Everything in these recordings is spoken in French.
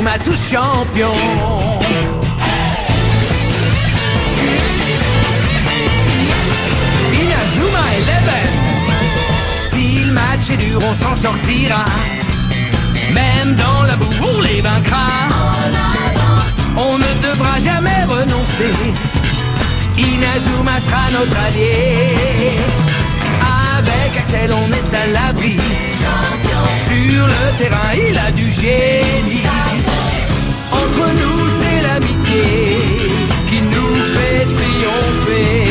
Inazuma tous champions. Inazuma Eleven. Si le match est dur, on s'en sortira. Même dans la boue, on les vaincra. On ne devra jamais renoncer. Inazuma sera notre allié. Avec Axel, on est à l'abri. Sur le terrain, il a du génie. Entre nous, c'est l'amitié qui nous fait triompher.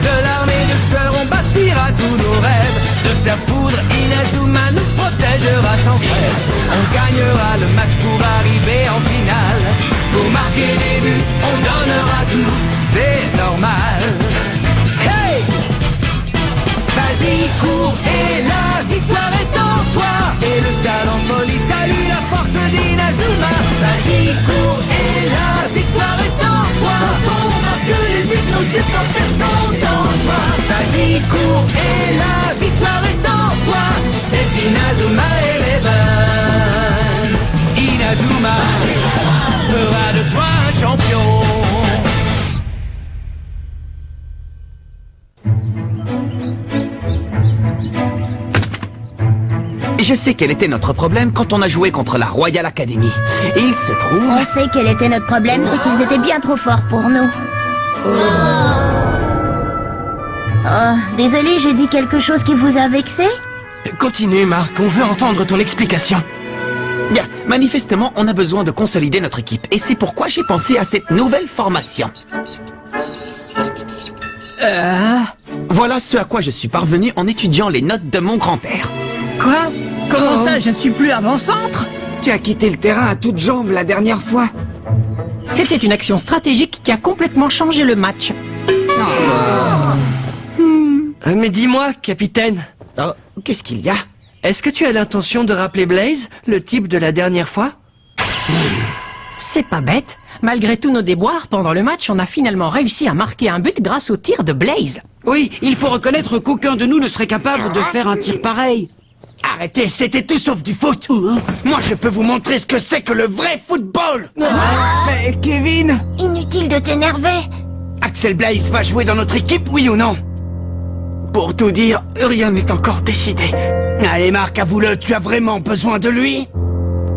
De l'armée de sœurs, on bâtira tous nos rêves. De sa foudre, Inazuma nous protégera sans frère. On gagnera le match pour arriver en finale. Pour marquer des buts, on donnera tout, c'est normal. Hey! Vas-y, cours et la victoire est en toi. Et le stade en folie salue la force d'Inazuma. Vas-y, cours et la victoire est en toi. Quand on marque les buts, nos supporters sont en joie. Vas-y, cours et la victoire est en toi. C'est Inazuma Eleven. Inazuma fera de toi un champion. Je sais quel était notre problème quand on a joué contre la Royal Academy. Et il se trouve... On sait quel était notre problème, c'est qu'ils étaient bien trop forts pour nous. Oh, désolé, j'ai dit quelque chose qui vous a vexé? Continue, Marc, on veut entendre ton explication. Bien, manifestement, on a besoin de consolider notre équipe. Et c'est pourquoi j'ai pensé à cette nouvelle formation. Voilà ce à quoi je suis parvenu en étudiant les notes de mon grand-père. Quoi? Comment ça, je ne suis plus avant-centre? Tu as quitté le terrain à toutes jambes la dernière fois. C'était une action stratégique qui a complètement changé le match. Mais dis-moi, capitaine, Oh, qu'est-ce qu'il y a? est-ce que tu as l'intention de rappeler Blaze, le type de la dernière fois? C'est pas bête. Malgré tous nos déboires, pendant le match, on a finalement réussi à marquer un but grâce au tir de Blaze. Oui, il faut reconnaître qu'aucun de nous ne serait capable de faire un tir pareil. Arrêtez, c'était tout sauf du foot. Moi, je peux vous montrer ce que c'est que le vrai football. Mais Kevin! Inutile de t'énerver. Axel Blaze va jouer dans notre équipe, oui ou non? Pour tout dire, rien n'est encore décidé. Allez, Marc, avoue-le, tu as vraiment besoin de lui?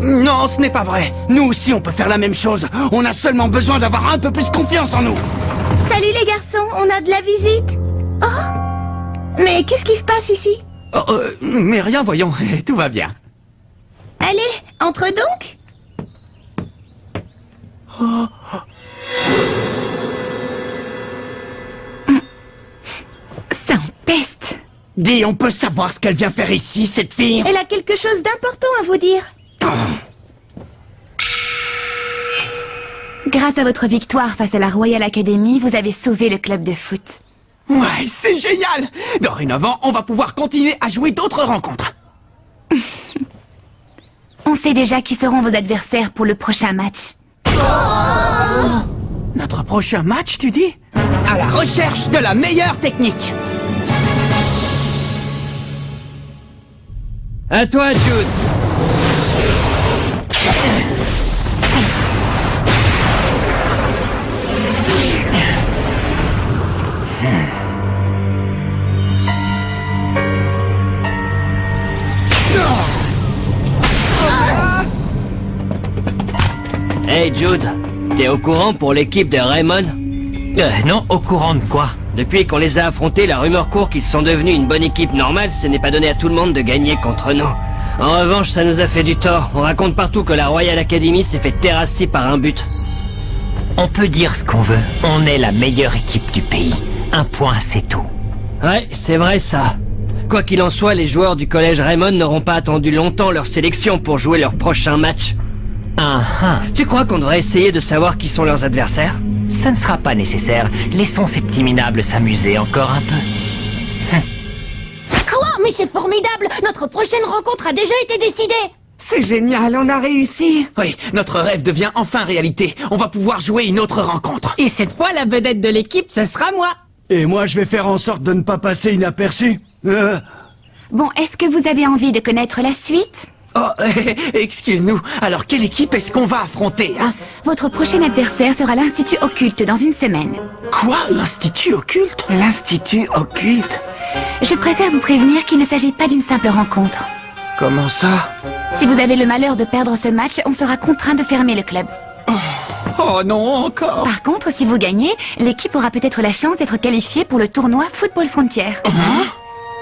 Non, ce n'est pas vrai. Nous aussi, on peut faire la même chose. On a seulement besoin d'avoir un peu plus confiance en nous. Salut les garçons, on a de la visite. Oh! Mais qu'est-ce qui se passe ici? Mais rien, voyons, tout va bien. Allez, entre donc. Ça empeste. Dis, on peut savoir ce qu'elle vient faire ici, cette fille? Elle a quelque chose d'important à vous dire. Grâce à votre victoire face à la Royal Academy, vous avez sauvé le club de foot. Ouais, c'est génial! Dorénavant, on va pouvoir continuer à jouer d'autres rencontres. On sait déjà qui seront vos adversaires pour le prochain match. Notre prochain match, tu dis? À la recherche de la meilleure technique. À toi, Jude. Hey Jude, t'es au courant pour l'équipe de Raymond? Non, au courant de quoi? Depuis qu'on les a affrontés, la rumeur court qu'ils sont devenus une bonne équipe normale, ce n'est pas donné à tout le monde de gagner contre nous. En revanche, ça nous a fait du tort. On raconte partout que la Royal Academy s'est fait terrasser par un but. On peut dire ce qu'on veut. On est la meilleure équipe du pays. Un point, c'est tout. Ouais, c'est vrai ça. Quoi qu'il en soit, les joueurs du collège Raymond n'auront pas attendu longtemps leur sélection pour jouer leur prochain match. Tu crois qu'on devrait essayer de savoir qui sont leurs adversaires? Ça ne sera pas nécessaire. Laissons ces petits minables s'amuser encore un peu. Quoi? Mais c'est formidable! Notre prochaine rencontre a déjà été décidée! C'est génial, on a réussi! Oui, notre rêve devient enfin réalité. On va pouvoir jouer une autre rencontre. Et cette fois, la vedette de l'équipe, ce sera moi. Et moi, je vais faire en sorte de ne pas passer inaperçu. Bon, est-ce que vous avez envie de connaître la suite? Oh, excuse-nous. Alors, quelle équipe est-ce qu'on va affronter, hein? Votre prochain adversaire sera l'Institut Occulte dans une semaine. Quoi? L'Institut Occulte? L'Institut Occulte? Je préfère vous prévenir qu'il ne s'agit pas d'une simple rencontre. Comment ça? Si vous avez le malheur de perdre ce match, on sera contraint de fermer le club. Oh non, encore? Par contre, si vous gagnez, l'équipe aura peut-être la chance d'être qualifiée pour le tournoi Football Frontier.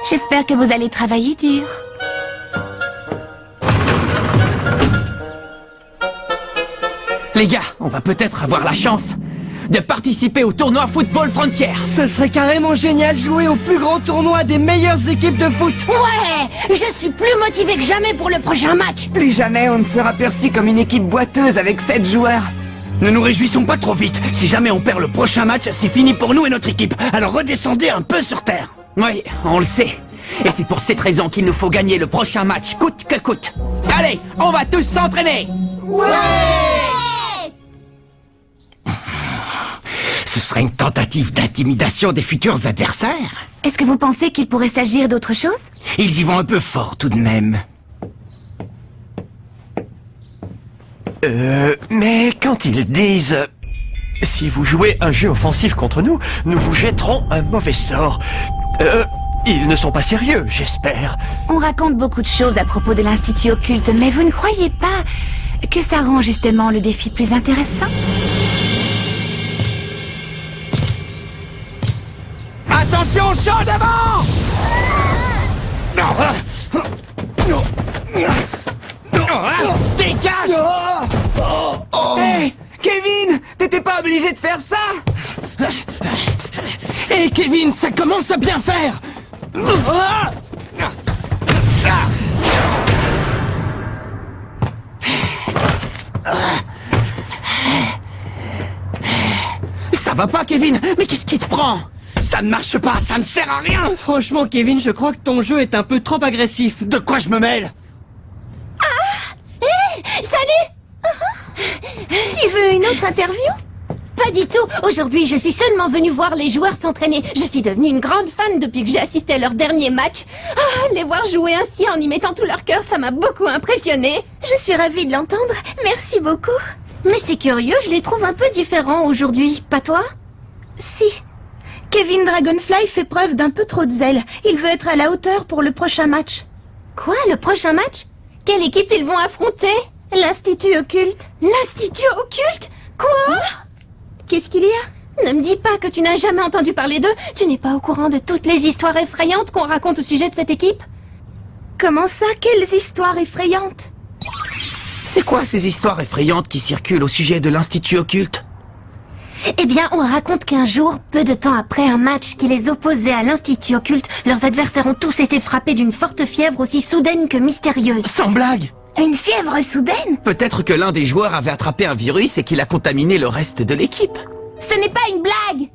J'espère que vous allez travailler dur. Les gars, on va peut-être avoir la chance de participer au tournoi Football Frontier. Ce serait carrément génial de jouer au plus grand tournoi des meilleures équipes de foot. Ouais, je suis plus motivée que jamais pour le prochain match. Plus jamais on ne sera perçu comme une équipe boiteuse avec 7 joueurs. Ne nous réjouissons pas trop vite. Si jamais on perd le prochain match, c'est fini pour nous et notre équipe. Alors redescendez un peu sur terre. Oui, on le sait. Et c'est pour cette raison qu'il nous faut gagner le prochain match, coûte que coûte. Allez, on va tous s'entraîner. Ce serait une tentative d'intimidation des futurs adversaires. Est-ce que vous pensez qu'il pourrait s'agir d'autre chose? Ils y vont un peu fort tout de même. Mais quand ils disent... si vous jouez un jeu offensif contre nous, nous vous jetterons un mauvais sort. Ils ne sont pas sérieux, j'espère. On raconte beaucoup de choses à propos de l'Institut Occulte, mais vous ne croyez pas que ça rend justement le défi plus intéressant? Attention, champ devant! Dégage! Hey, Kevin, t'étais pas obligé de faire ça? Hé Kevin, ça commence à bien faire! Ça va pas, Kevin? Mais qu'est-ce qui te prend? Ça ne marche pas, ça ne sert à rien! Franchement, Kevin, je crois que ton jeu est un peu trop agressif. De quoi je me mêle? Salut! Tu veux une autre interview? Pas du tout. Aujourd'hui, je suis seulement venue voir les joueurs s'entraîner. Je suis devenue une grande fan depuis que j'ai assisté à leur dernier match. Ah, les voir jouer ainsi en y mettant tout leur cœur, ça m'a beaucoup impressionnée. Je suis ravie de l'entendre. Merci beaucoup. Mais c'est curieux, je les trouve un peu différents aujourd'hui. Pas toi? Si. Kevin Dragonfly fait preuve d'un peu trop de zèle. Il veut être à la hauteur pour le prochain match. Quoi, le prochain match? Quelle équipe ils vont affronter? L'Institut Occulte. L'Institut Occulte? Quoi? Qu'est-ce qu'il y a? Ne me dis pas que tu n'as jamais entendu parler d'eux. Tu n'es pas au courant de toutes les histoires effrayantes qu'on raconte au sujet de cette équipe? Comment ça? Quelles histoires effrayantes? C'est quoi ces histoires effrayantes qui circulent au sujet de l'Institut Occulte? Eh bien, on raconte qu'un jour, peu de temps après un match qui les opposait à l'Institut Occulte, leurs adversaires ont tous été frappés d'une forte fièvre aussi soudaine que mystérieuse. Sans blague! Une fièvre soudaine? Peut-être que l'un des joueurs avait attrapé un virus et qu'il a contaminé le reste de l'équipe. Ce n'est pas une blague!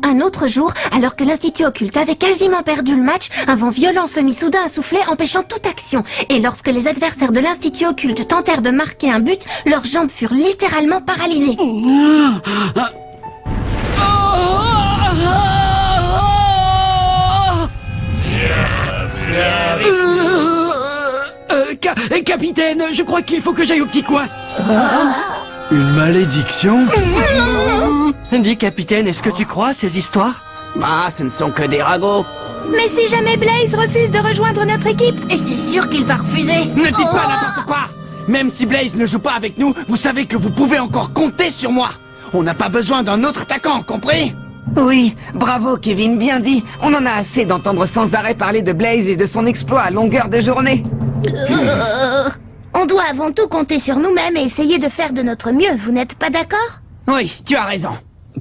Un autre jour, alors que l'Institut Occulte avait quasiment perdu le match, un vent violent se mit soudain à souffler, empêchant toute action. Et lorsque les adversaires de l'Institut Occulte tentèrent de marquer un but, leurs jambes furent littéralement paralysées. Capitaine, je crois qu'il faut que j'aille au petit coin. Une malédiction? Dis, capitaine, est-ce que tu crois à ces histoires? Bah, ce ne sont que des ragots. Mais si jamais Blaze refuse de rejoindre notre équipe? Et c'est sûr qu'il va refuser. Ne dis pas n'importe quoi! Même si Blaze ne joue pas avec nous, vous savez que vous pouvez encore compter sur moi. On n'a pas besoin d'un autre attaquant, compris? Oui, bravo Kevin, bien dit. On en a assez d'entendre sans arrêt parler de Blaze et de son exploit à longueur de journée. On doit avant tout compter sur nous-mêmes et essayer de faire de notre mieux, vous n'êtes pas d'accord? Oui, tu as raison.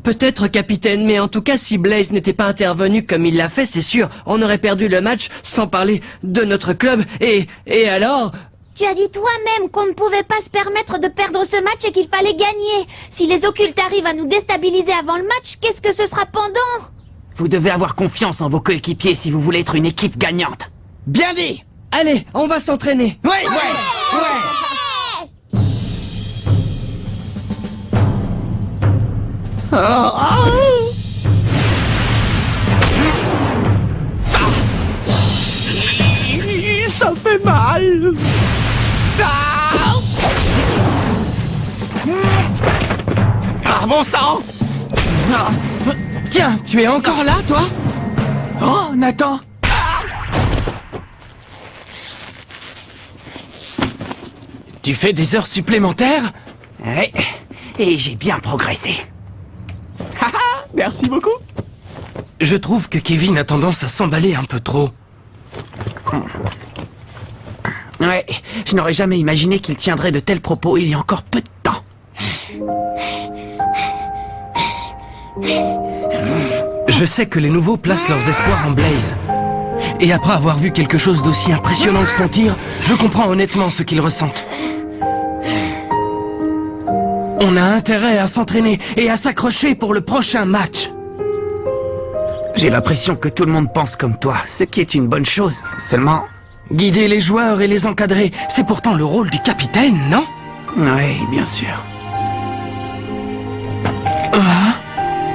Peut-être, capitaine, mais en tout cas, si Blaze n'était pas intervenu comme il l'a fait, c'est sûr, on aurait perdu le match, sans parler de notre club, et alors... Tu as dit toi-même qu'on ne pouvait pas se permettre de perdre ce match et qu'il fallait gagner. Si les occultes arrivent à nous déstabiliser avant le match, qu'est-ce que ce sera pendant? Vous devez avoir confiance en vos coéquipiers si vous voulez être une équipe gagnante. Bien dit! Allez, on va s'entraîner. Ouais. Ça fait mal! Ah, bon sang! Tiens, tu es encore là, toi? Oh, Nathan! Tu fais des heures supplémentaires? Ouais, et j'ai bien progressé. Merci beaucoup. Je trouve que Kevin a tendance à s'emballer un peu trop. Ouais, je n'aurais jamais imaginé qu'il tiendrait de tels propos il y a encore peu de temps. Je sais que les nouveaux placent leurs espoirs en Blaze. Et après avoir vu quelque chose d'aussi impressionnant que son tir, je comprends honnêtement ce qu'ils ressentent. On a intérêt à s'entraîner et à s'accrocher pour le prochain match. J'ai l'impression que tout le monde pense comme toi, ce qui est une bonne chose. Seulement... Guider les joueurs et les encadrer, c'est pourtant le rôle du capitaine, non? Oui, bien sûr.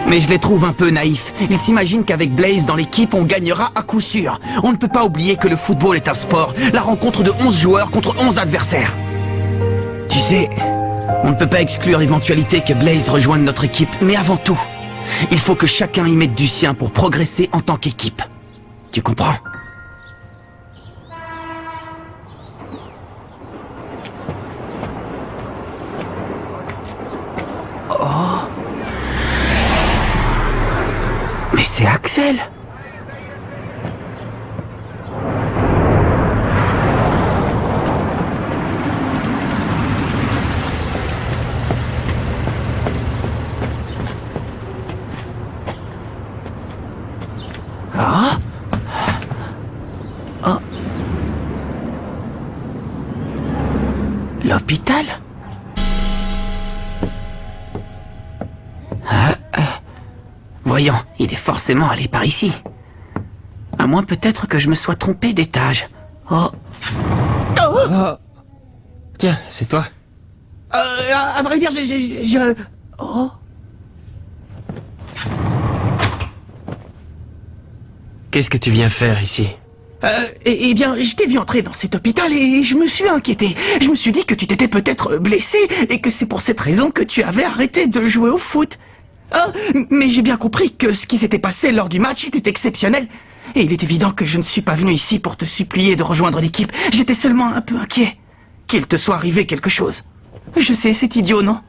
Mais je les trouve un peu naïfs. Ils s'imaginent qu'avec Blaze dans l'équipe, on gagnera à coup sûr. On ne peut pas oublier que le football est un sport. La rencontre de 11 joueurs contre 11 adversaires. Tu sais, on ne peut pas exclure l'éventualité que Blaze rejoigne notre équipe. Mais avant tout, il faut que chacun y mette du sien pour progresser en tant qu'équipe. Tu comprends? Oh. Mais c'est Axel. Ah. Oh. L'hôpital? Voyons, il est forcément allé par ici. À moins peut-être que je me sois trompé d'étage. Oh. Oh. Tiens, c'est toi. À vrai dire, Oh. Qu'est-ce que tu viens faire ici? Eh bien, je t'ai vu entrer dans cet hôpital et je me suis inquiété. Je me suis dit que tu t'étais peut-être blessé et que c'est pour cette raison que tu avais arrêté de jouer au foot. Mais j'ai bien compris que ce qui s'était passé lors du match était exceptionnel. Et il est évident que je ne suis pas venu ici pour te supplier de rejoindre l'équipe. J'étais seulement un peu inquiet. Qu'il te soit arrivé quelque chose. Je sais, c'est idiot, non?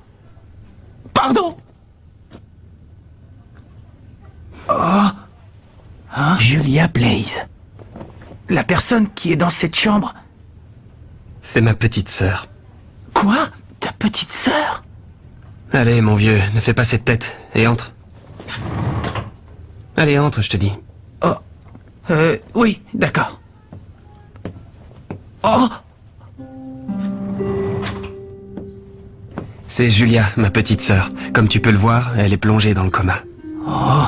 Pardon. Oh. Hein? Julia Blaze. La personne qui est dans cette chambre. C'est ma petite sœur. Quoi? Ta petite sœur? Allez, mon vieux, ne fais pas cette tête, et entre. Allez, entre, je te dis. Oh. Oui, d'accord. Oh. C'est Julia, ma petite sœur. Comme tu peux le voir, elle est plongée dans le coma. Oh.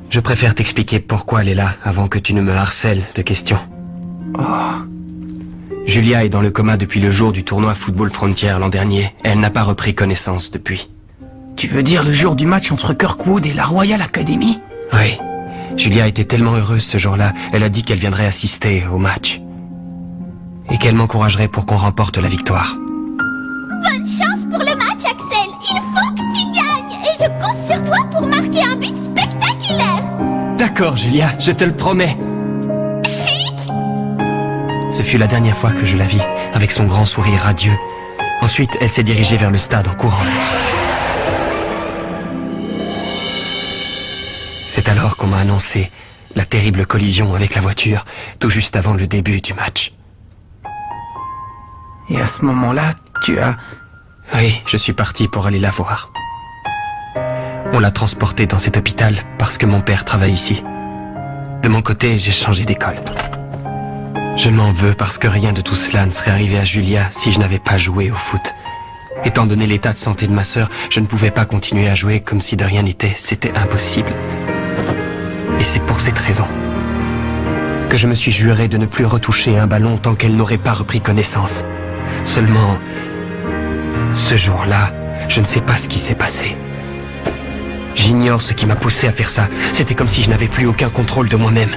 Je préfère t'expliquer pourquoi elle est là, avant que tu ne me harcèles de questions. Oh. Julia est dans le coma depuis le jour du tournoi Football Frontier l'an dernier. Elle n'a pas repris connaissance depuis. Tu veux dire le jour du match entre Kirkwood et la Royal Academy? Oui. Julia était tellement heureuse ce jour-là, elle a dit qu'elle viendrait assister au match. Et qu'elle m'encouragerait pour qu'on remporte la victoire. Bonne chance pour le match, Axel. Il faut que tu gagnes. Et je compte sur toi pour marquer un but spectaculaire. D'accord, Julia, je te le promets. Ce fut la dernière fois que je la vis, avec son grand sourire radieux. Ensuite, elle s'est dirigée vers le stade en courant. C'est alors qu'on m'a annoncé la terrible collision avec la voiture, tout juste avant le début du match. Et à ce moment-là, tu as... Oui, je suis parti pour aller la voir. On l'a transportée dans cet hôpital parce que mon père travaille ici. De mon côté, j'ai changé d'école. Je m'en veux parce que rien de tout cela ne serait arrivé à Julia si je n'avais pas joué au foot. Étant donné l'état de santé de ma sœur, je ne pouvais pas continuer à jouer comme si de rien n'était. C'était impossible. Et c'est pour cette raison que je me suis juré de ne plus retoucher un ballon tant qu'elle n'aurait pas repris connaissance. Seulement, ce jour-là, je ne sais pas ce qui s'est passé. J'ignore ce qui m'a poussé à faire ça. C'était comme si je n'avais plus aucun contrôle de moi-même.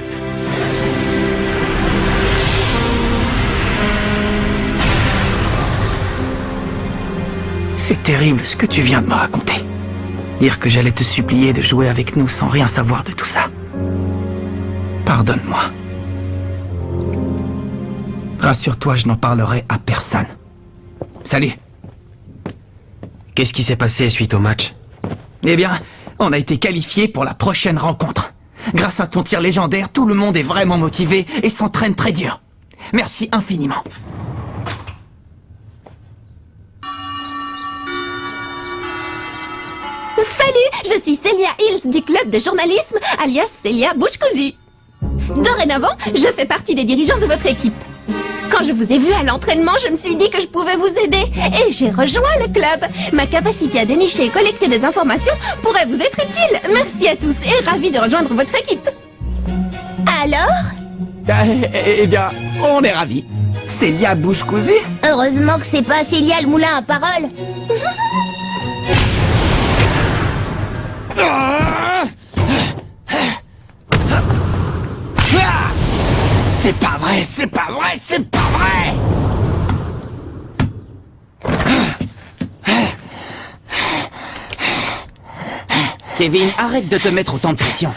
C'est terrible ce que tu viens de me raconter. Dire que j'allais te supplier de jouer avec nous sans rien savoir de tout ça. Pardonne-moi. Rassure-toi, je n'en parlerai à personne. Salut. Qu'est-ce qui s'est passé suite au match? Eh bien, on a été qualifiés pour la prochaine rencontre. Grâce à ton tir légendaire, tout le monde est vraiment motivé et s'entraîne très dur. Merci infiniment. Salut, je suis Célia Hills du club de journalisme, alias Célia Bouche Cousue. Dorénavant, je fais partie des dirigeants de votre équipe. Quand je vous ai vu à l'entraînement, je me suis dit que je pouvais vous aider et j'ai rejoint le club. Ma capacité à dénicher et collecter des informations pourrait vous être utile. Merci à tous et ravi de rejoindre votre équipe. Alors? Eh bien, on est ravis. Célia Bouche Cousue? Heureusement que c'est pas Célia le moulin à parole. C'est pas vrai, c'est pas vrai, c'est pas vrai! Kevin, arrête de te mettre autant de pression.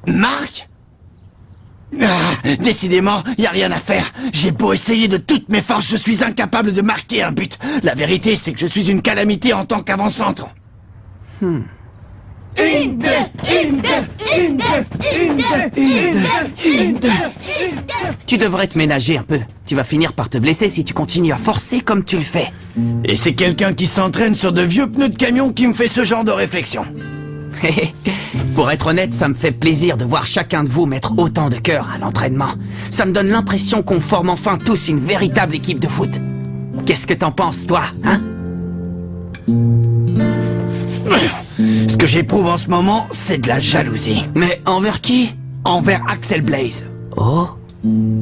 Marc? Décidément, y a rien à faire. J'ai beau essayer de toutes mes forces, je suis incapable de marquer un but. La vérité, c'est que je suis une calamité en tant qu'avant-centre. Tu devrais te ménager un peu. Tu vas finir par te blesser si tu continues à forcer comme tu le fais. Et c'est quelqu'un qui s'entraîne sur de vieux pneus de camion qui me fait ce genre de réflexion. Pour être honnête, ça me fait plaisir de voir chacun de vous mettre autant de cœur à l'entraînement. Ça me donne l'impression qu'on forme enfin tous une véritable équipe de foot. Qu'est-ce que t'en penses, toi, hein? Ce que j'éprouve en ce moment, c'est de la jalousie. Mais envers qui? Envers Axel Blaze. Oh?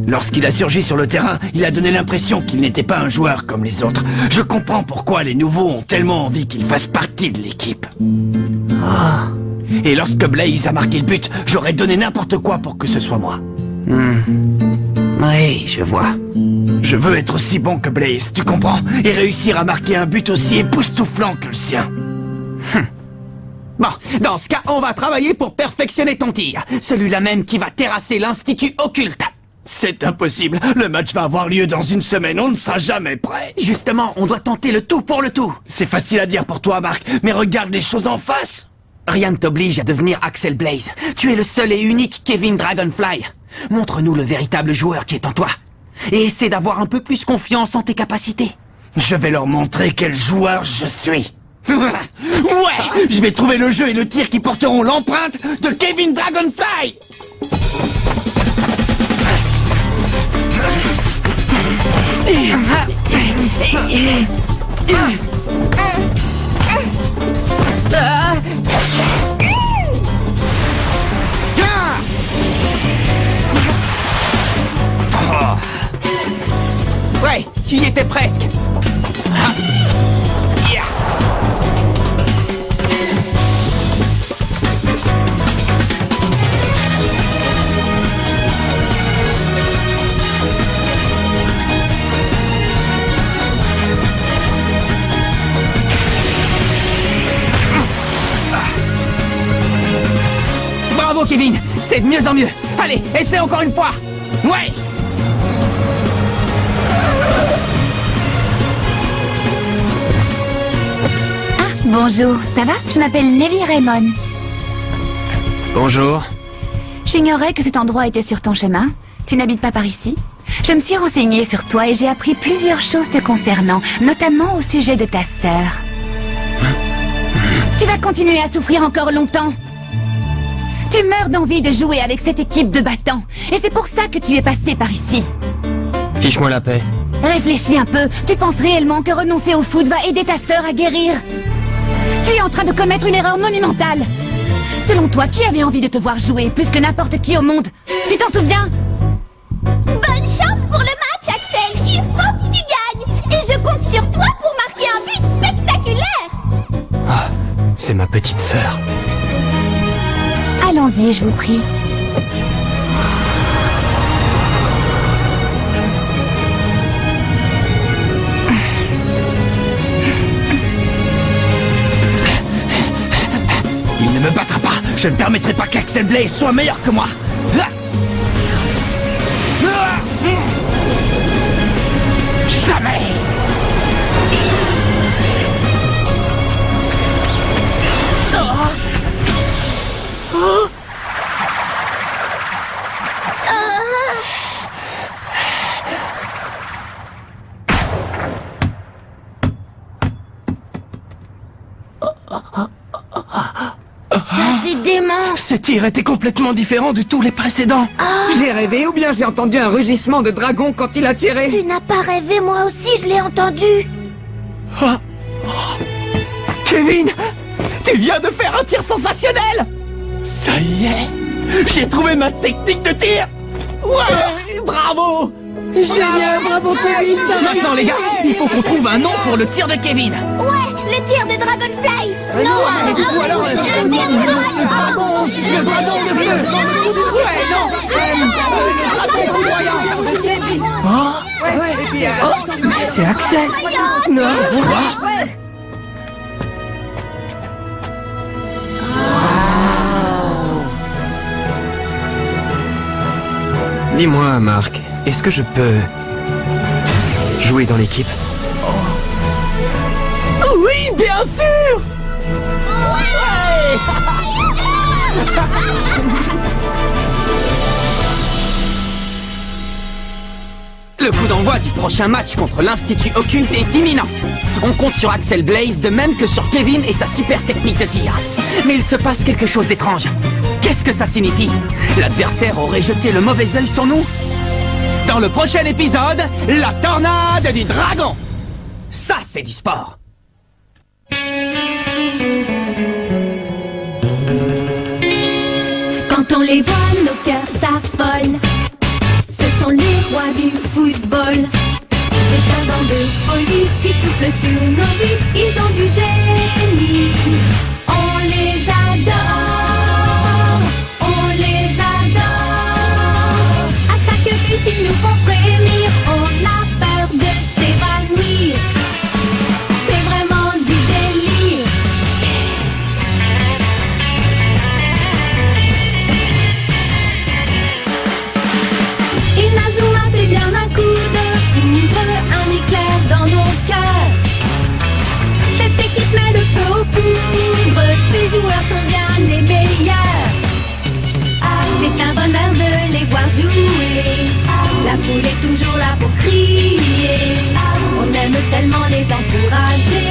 Lorsqu'il a surgi sur le terrain, il a donné l'impression qu'il n'était pas un joueur comme les autres. Je comprends pourquoi les nouveaux ont tellement envie qu'il fasse partie de l'équipe. Ah. Et lorsque Blaze a marqué le but, j'aurais donné n'importe quoi pour que ce soit moi. Oui, je vois. Je veux être aussi bon que Blaze, tu comprends? Et réussir à marquer un but aussi époustouflant que le sien. Bon, dans ce cas, on va travailler pour perfectionner ton tir. Celui-là même qui va terrasser l'Institut Occulte. C'est impossible. Le match va avoir lieu dans une semaine. On ne sera jamais prêt. Justement, on doit tenter le tout pour le tout. C'est facile à dire pour toi, Marc, mais regarde les choses en face. Rien ne t'oblige à devenir Axel Blaze. Tu es le seul et unique Kevin Dragonfly. Montre-nous le véritable joueur qui est en toi. Et essaie d'avoir un peu plus confiance en tes capacités. Je vais leur montrer quel joueur je suis. Ouais! Je vais trouver le jeu et le tir qui porteront l'empreinte de Kevin Dragonfly. Ouais, tu y étais presque. Bravo Kevin, c'est de mieux en mieux. Allez, essaie encore une fois. Ouais. Bonjour, ça va? Je m'appelle Nelly Raymond. Bonjour. J'ignorais que cet endroit était sur ton chemin. Tu n'habites pas par ici? Je me suis renseignée sur toi et j'ai appris plusieurs choses te concernant, notamment au sujet de ta sœur. Tu vas continuer à souffrir encore longtemps. Tu meurs d'envie de jouer avec cette équipe de battants. Et c'est pour ça que tu es passé par ici. Fiche-moi la paix. Réfléchis un peu. Tu penses réellement que renoncer au foot va aider ta sœur à guérir? Tu es en train de commettre une erreur monumentale. Selon toi, qui avait envie de te voir jouer plus que n'importe qui au monde? Tu t'en souviens? Bonne chance pour le match, Axel. Il faut que tu gagnes. Et je compte sur toi pour marquer un but spectaculaire. Ah, c'est ma petite sœur. Allons-y, je vous prie. Il ne me battra pas. Je ne permettrai pas qu'Axel Blaze soit meilleur que moi. Jamais. Ça, c'est dément. Ce tir était complètement différent de tous les précédents. J'ai rêvé ou bien j'ai entendu un rugissement de dragon quand il a tiré. Tu n'as pas rêvé, moi aussi, je l'ai entendu. Kevin, tu viens de faire un tir sensationnel. Ça y est. J'ai trouvé ma technique de tir. Ouais, bravo. Génial, bravo Kevin. Maintenant les gars, il faut qu'on trouve un nom pour le tir de Kevin. Ouais, le tir de Dragonfly. Mais du coup alors le tir de Dragon. Le dragon de bleu. Ouais, non. C'est Axel. Non. Dis-moi, Marc, est-ce que je peux jouer dans l'équipe? Oui, bien sûr. Le coup d'envoi du prochain match contre l'Institut Occulte est imminent. On compte sur Axel Blaze de même que sur Kevin et sa super technique de tir. Mais il se passe quelque chose d'étrange. Qu'est-ce que ça signifie? L'adversaire aurait jeté le mauvais œil sur nous? Dans le prochain épisode, la tornade du dragon. Ça, c'est du sport. Quand on les voit, nos cœurs s'affolent. Ce sont les rois du football. C'est un vent de folie qui souffle sur nos vies. Ils ont du génie. On les adore. On les adore. À chaque but, ils nous font frémir. On a peur de s'évanouir. C'est vraiment du délire. Inazuma, c'est bien un coup de foudre, un éclair dans nos cœurs. Cette équipe met le feu aux poudres, ces joueurs sont bien les meilleurs. C'est un bonheur de les voir jouer, la foule est toujours là pour crier. On aime tellement les encourager.